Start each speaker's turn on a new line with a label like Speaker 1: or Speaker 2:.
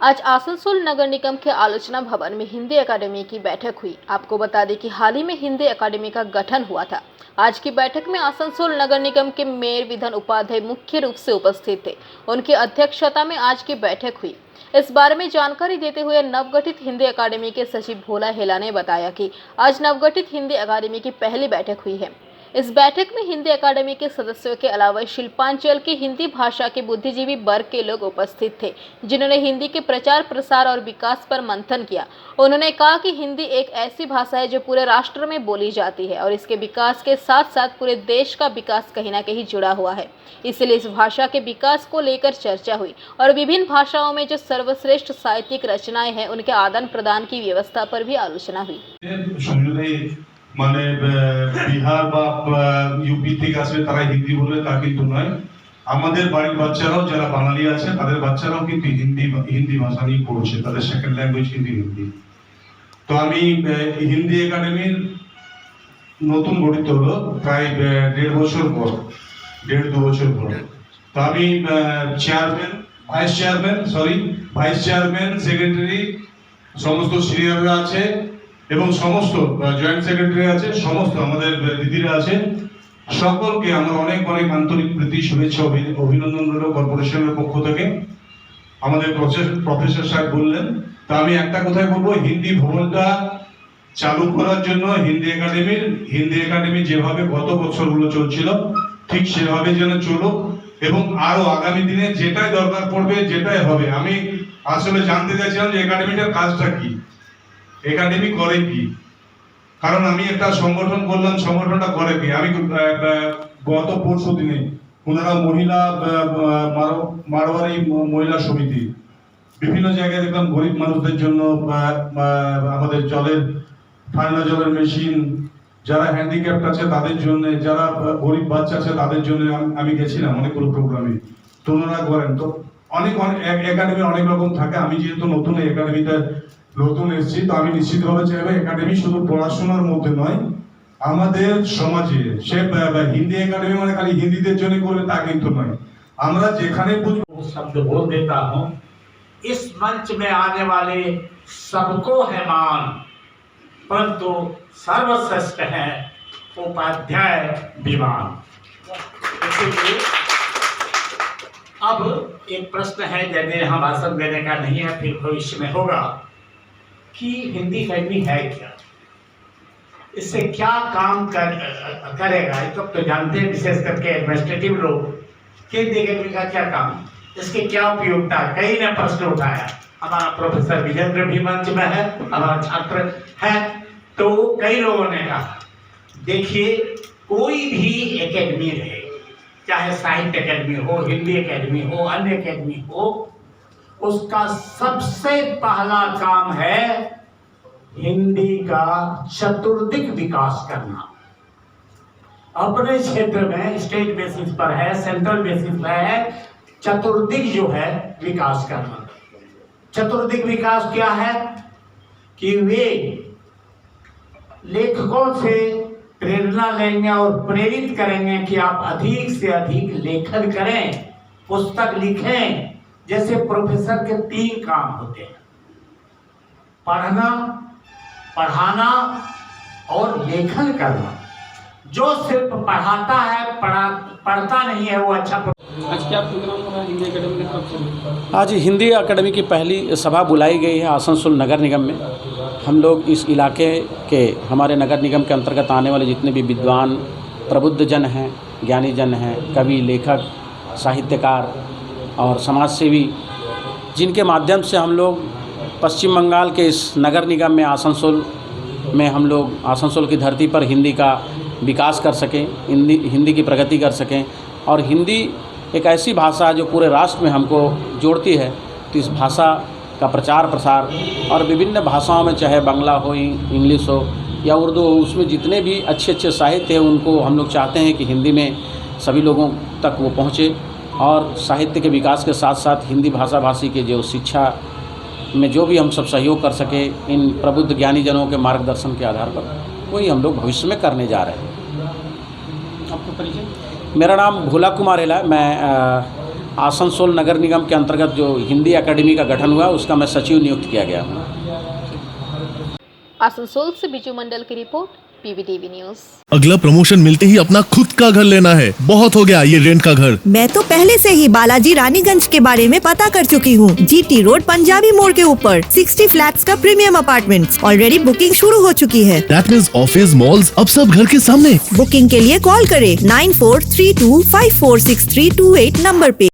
Speaker 1: आज आसनसोल नगर निगम के आलोचना भवन में हिंदी अकादमी की बैठक हुई। आपको बता दें कि हाल ही में हिंदी अकादमी का गठन हुआ था। आज की बैठक में आसनसोल नगर निगम के मेयर विधान उपाध्याय मुख्य रूप से उपस्थित थे। उनकी अध्यक्षता में आज की बैठक हुई। इस बारे में जानकारी देते हुए नवगठित हिंदी अकादमी के सचिव भोला हेला ने बताया कि आज नवगठित हिंदी अकादमी की पहली बैठक हुई है। इस बैठक में हिंदी अकादमी के सदस्यों के अलावा शिल्पांचल के हिंदी भाषा के बुद्धिजीवी वर्ग के लोग उपस्थित थे, जिन्होंने हिंदी के प्रचार प्रसार और विकास पर मंथन किया। उन्होंने कहा कि हिंदी एक ऐसी भाषा है जो पूरे राष्ट्र में बोली जाती है और इसके विकास के साथ साथ पूरे देश का विकास कहीं न कहीं जुड़ा हुआ है। इसलिए इस भाषा के विकास को लेकर चर्चा हुई और विभिन्न भाषाओं में जो सर्वश्रेष्ठ साहित्यिक रचनाएं हैं उनके आदान प्रदान की व्यवस्था पर भी आलोचना हुई।
Speaker 2: মানে বিহার বা ইউপি থেকে আসলে তারা হিন্দি বলবে তা কিন্তু নয়। আমাদের বাড়ির বাচ্চারাও যারা বাঙালি আছে তাদের বাচ্চারাও কিন্তু হিন্দি ভাষা নিয়ে পড়ছে, তাদের সেকেন্ড ল্যাঙ্গুয়েজ কিন্তু হিন্দি। তো আমি হিন্দি একাডেমির নতুন গঠিত হলো প্রায় 1.5 বছর পর, 1.5-2 বছর পর। তো আমি ভাইস চেয়ারম্যান সেক্রেটারি সমস্ত সিনিয়ররা আছে এবং সমস্ত জয়েন্ট সেক্রেটারি আছে, সমস্ত আমাদের দিদিরা আছে, সকলকে আমার অনেক অনেক আন্তরিক প্রীতি শুভেচ্ছা অভিনন্দন রইল কর্পোরেশনের পক্ষ থেকে। আমাদের প্রফেসর সাহেব বললেন, তা আমি একটা কথাই বলবো, হিন্দি ভবনটা চালু করার জন্য হিন্দি একাডেমি যেভাবে গত বছরগুলো চলছিল ঠিক সেভাবে যেন চলুক এবং আরো আগামী দিনে যেটাই দরকার পড়বে যেটাই হবে। আমি আসলে জানতে চাইছিলাম যে একাডেমিটার কাজটা কি, একাডেমি করে কি, কারণ আমি একটা সংগঠন করলাম, সংগঠনটা করে কি। আমি গত পরশু দিনে ওনারা মহিলা মারোয়ারি মহিলা সমিতি বিভিন্ন জায়গায় দেখলাম গরিব মানুষদের জন্য আমাদের জলের ঠান্ডা জলের মেশিন, যারা হ্যান্ডিক্যাপ্ট আছে তাদের জন্য, যারা গরিব বাচ্চা আছে তাদের জন্য আমি গেছিলাম অনেকগুলো প্রোগ্রামে। তো ওনারা করেন। তো অনেক একাডেমি অনেক রকম থাকে। আমি যেহেতু নতুন একাডেমিতে নতুন এসেছি, তো আমি নিশ্চিতভাবে চাইবো একাডেমি শুধু পড়াশোনার মধ্যে নয়, আমাদের সমাজে সে হিন্দি একাডেমি মানে খালি হিন্দিদের জন্য করবে তা কিন্তু নয়। আমরা যেখানে বুঝবো
Speaker 3: शब्द बोल देता हूँ। इस मंच में आने वाले सबको है मान, परंतु सर्वश्रेष्ठ है उपाध्याय विमान। इसलिए अब एक प्रश्न है, यदि यहाँ भाषण देने का नहीं है, फिर भविष्य में होगा कि हिंदी अकादमी है क्या, इससे क्या काम करेगा। तो जानते हैं विशेष करके एडमिनिस्ट्रेटिव लोग कि हिंदी अकादमी का क्या काम, इसकी क्या उपयोगिता। कई ने प्रश्न उठाया। हमारा प्रोफेसर विजेंद्र भी मंच में है, हमारा छात्र है। तो कई लोगों ने कहा, देखिए कोई भी एकेडमी रहे, चाहे साहित्य अकादमी हो, हिंदी अकादमी हो, अन्य अकादमी हो, उसका सबसे पहला काम है हिंदी का चतुर्दिक विकास करना। अपने क्षेत्र में स्टेट बेसिस पर है, सेंट्रल बेसिस पर है, चतुर्दिक जो है विकास करना। चतुर्दिक विकास क्या है कि वे लेखकों से प्रेरणा लेंगे और प्रेरित करेंगे कि आप अधिक से अधिक लेखन करें, पुस्तक लिखें। जैसे प्रोफेसर के 3 काम होते हैं, पढ़ना, पढ़ाना और लेखन करना। जो सिर्फ पढ़ाता है, पढ़ता नहीं है, वो अच्छा।
Speaker 4: आज क्या प्रोग्राम हो रहा है हिंदी अकेडमी की तरफ से?
Speaker 5: आज हिंदी अकेडमी की पहली सभा बुलाई गई है आसनसोल नगर निगम में। हम लोग इस इलाके के, हमारे नगर निगम के अंतर्गत आने वाले जितने भी विद्वान प्रबुद्ध जन हैं, ज्ञानी जन हैं, कवि, लेखक, साहित्यकार और समाजसेवी, जिनके माध्यम से हम लोग पश्चिम बंगाल के इस नगर निगम में आसनसोल में हम लोग आसनसोल की धरती पर हिंदी का विकास कर सकें, हिंदी की प्रगति कर सकें। और हिंदी एक ऐसी भाषा जो पूरे राष्ट्र में हमको जोड़ती है। तो इस भाषा का प्रचार प्रसार और विभिन्न भाषाओं में, चाहे बांग्ला हो, इंग्लिश हो या उर्दू हो, उसमें जितने भी अच्छे अच्छे साहित्य हैं उनको हम लोग चाहते हैं कि हिंदी में सभी लोगों तक वो पहुँचे। और साहित्य के विकास के साथ साथ हिंदी भाषा भाषी के जो शिक्षा में जो भी हम सब सहयोग कर सके, इन प्रबुद्ध ज्ञानी जनों के मार्गदर्शन के आधार पर, वही हम लोग भविष्य में करने जा रहे हैं।
Speaker 4: आपको परिचय?
Speaker 5: मेरा नाम भोला कुमार हेला, मैं आसनसोल नगर निगम के अंतर्गत जो हिंदी एकेडमी का गठन हुआ उसका मैं सचिव नियुक्त किया गया हूँ।
Speaker 1: आसनसोल से बिजू मंडल की रिपोर्ट, पीवीटीवी न्यूज।
Speaker 6: अगला प्रमोशन मिलते ही अपना खुद का घर लेना है, बहुत हो गया ये रेंट का घर।
Speaker 7: मैं तो पहले से ही बालाजी रानीगंज के बारे में पता कर चुकी हूँ। GT रोड पंजाबी मोड़ के ऊपर 60 फ्लैट्स का प्रीमियम अपार्टमेंट्स ऑलरेडी बुकिंग शुरू हो चुकी है।
Speaker 6: दैट मींस ऑफिस मॉल्स अब सब घर के सामने।
Speaker 7: बुकिंग के लिए कॉल करें 9432546328 नंबर पे।